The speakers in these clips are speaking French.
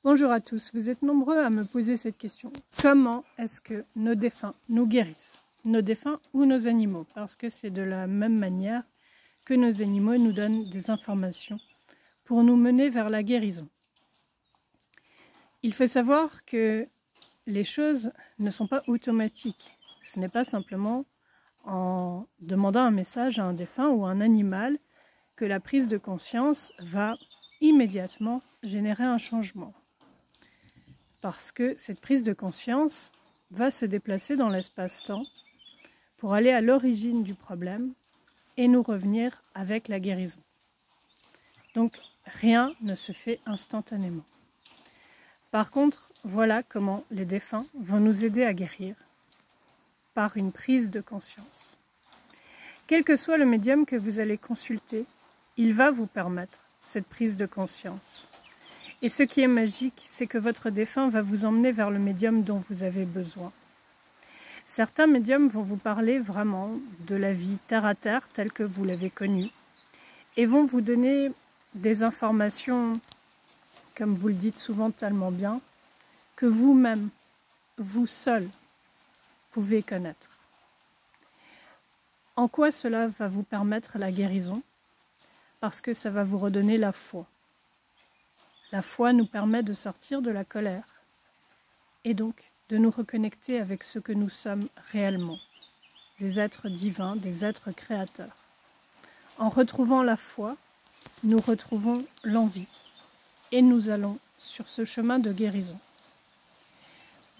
Bonjour à tous, vous êtes nombreux à me poser cette question. Comment est-ce que nos défunts nous guérissent? Nos défunts ou nos animaux? Parce que c'est de la même manière que nos animaux nous donnent des informations pour nous mener vers la guérison. Il faut savoir que les choses ne sont pas automatiques. Ce n'est pas simplement en demandant un message à un défunt ou à un animal que la prise de conscience va immédiatement générer un changement. Parce que cette prise de conscience va se déplacer dans l'espace-temps pour aller à l'origine du problème et nous revenir avec la guérison. Donc rien ne se fait instantanément. Par contre, voilà comment les défunts vont nous aider à guérir par une prise de conscience. Quel que soit le médium que vous allez consulter, il va vous permettre cette prise de conscience. Et ce qui est magique, c'est que votre défunt va vous emmener vers le médium dont vous avez besoin. Certains médiums vont vous parler vraiment de la vie terre à terre telle que vous l'avez connue et vont vous donner des informations, comme vous le dites souvent tellement bien, que vous-même, vous seul, pouvez connaître. En quoi cela va vous permettre la guérison? Parce que ça va vous redonner la foi. La foi nous permet de sortir de la colère et donc de nous reconnecter avec ce que nous sommes réellement, des êtres divins, des êtres créateurs. En retrouvant la foi, nous retrouvons l'envie et nous allons sur ce chemin de guérison.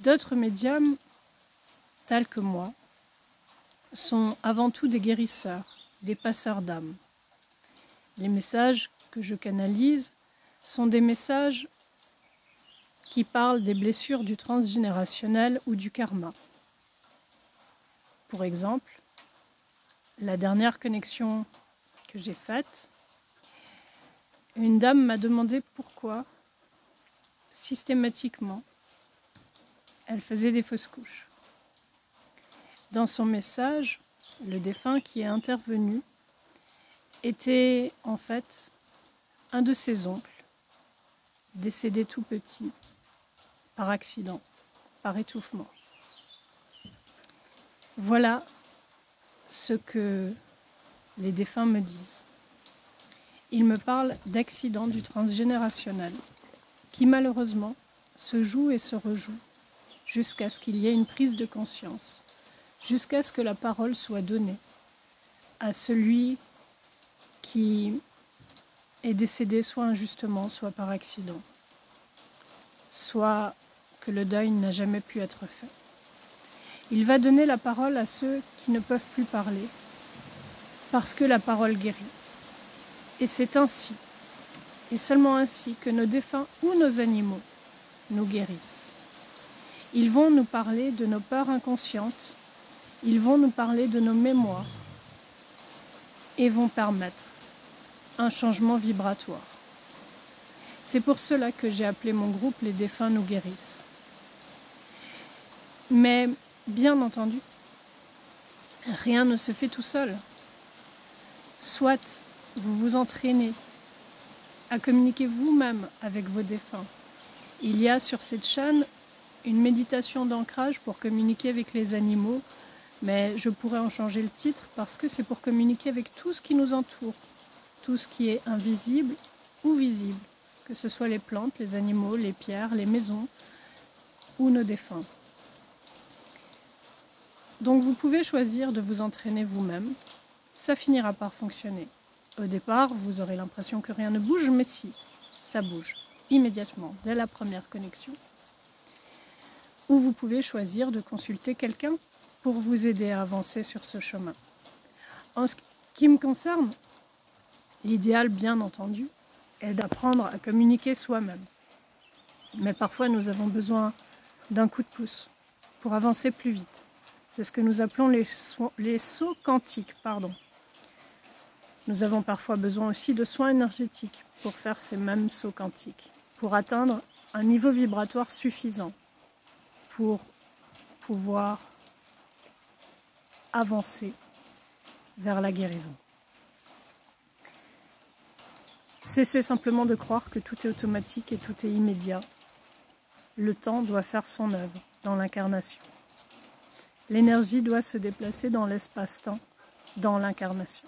D'autres médiums, tels que moi, sont avant tout des guérisseurs, des passeurs d'âme. Les messages que je canalise sont des messages qui parlent des blessures du transgénérationnel ou du karma. Pour exemple, la dernière connexion que j'ai faite, une dame m'a demandé pourquoi, systématiquement, elle faisait des fausses couches. Dans son message, le défunt qui est intervenu était en fait un de ses oncles, décédé tout petit, par accident, par étouffement. Voilà ce que les défunts me disent. Ils me parlent d'accidents du transgénérationnel qui malheureusement se jouent et se rejouent jusqu'à ce qu'il y ait une prise de conscience, jusqu'à ce que la parole soit donnée à celui qui est décédé soit injustement, soit par accident, soit que le deuil n'a jamais pu être fait. Il va donner la parole à ceux qui ne peuvent plus parler, parce que la parole guérit. Et c'est ainsi, et seulement ainsi, que nos défunts ou nos animaux nous guérissent. Ils vont nous parler de nos peurs inconscientes, ils vont nous parler de nos mémoires, et vont permettre un changement vibratoire. C'est pour cela que j'ai appelé mon groupe « Les défunts nous guérissent ». Mais, bien entendu, rien ne se fait tout seul. Soit vous vous entraînez à communiquer vous-même avec vos défunts. Il y a sur cette chaîne une méditation d'ancrage pour communiquer avec les animaux, mais je pourrais en changer le titre parce que c'est pour communiquer avec tout ce qui nous entoure, tout ce qui est invisible ou visible, que ce soit les plantes, les animaux, les pierres, les maisons ou nos défunts. Donc vous pouvez choisir de vous entraîner vous-même, ça finira par fonctionner. Au départ, vous aurez l'impression que rien ne bouge, mais si, ça bouge, immédiatement, dès la première connexion. Ou vous pouvez choisir de consulter quelqu'un pour vous aider à avancer sur ce chemin. En ce qui me concerne, l'idéal, bien entendu, est d'apprendre à communiquer soi-même. Mais parfois, nous avons besoin d'un coup de pouce pour avancer plus vite. C'est ce que nous appelons les sauts quantiques. Nous avons parfois besoin aussi de soins énergétiques pour faire ces mêmes sauts quantiques, pour atteindre un niveau vibratoire suffisant pour pouvoir avancer vers la guérison. Cessez simplement de croire que tout est automatique et tout est immédiat. le temps doit faire son œuvre dans l'incarnation. L'énergie doit se déplacer dans l'espace-temps, dans l'incarnation,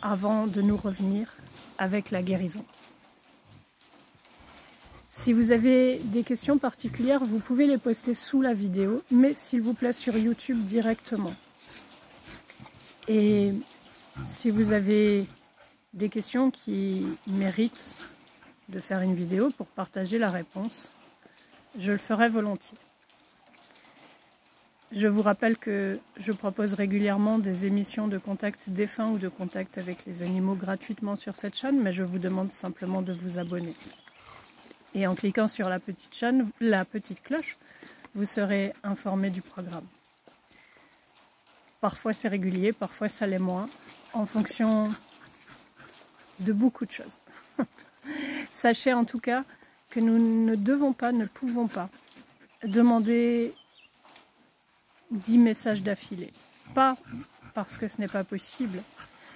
avant de nous revenir avec la guérison. Si vous avez des questions particulières, vous pouvez les poster sous la vidéo, mais s'il vous plaît sur YouTube directement. Et si vous avez des questions qui méritent de faire une vidéo pour partager la réponse, je le ferai volontiers. Je vous rappelle que je propose régulièrement des émissions de contact défunt ou de contact avec les animaux gratuitement sur cette chaîne, mais je vous demande simplement de vous abonner. Et en cliquant sur la petite cloche, vous serez informé du programme. Parfois c'est régulier, parfois ça l'est moins, en fonction de beaucoup de choses. Sachez en tout cas que nous ne devons pas, ne pouvons pas demander 10 messages d'affilée. Pas parce que ce n'est pas possible,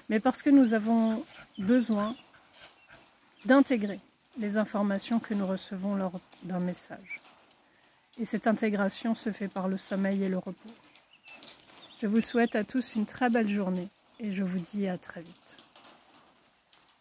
mais parce que nous avons besoin d'intégrer les informations que nous recevons lors d'un message. Et cette intégration se fait par le sommeil et le repos. Je vous souhaite à tous une très belle journée et je vous dis à très vite.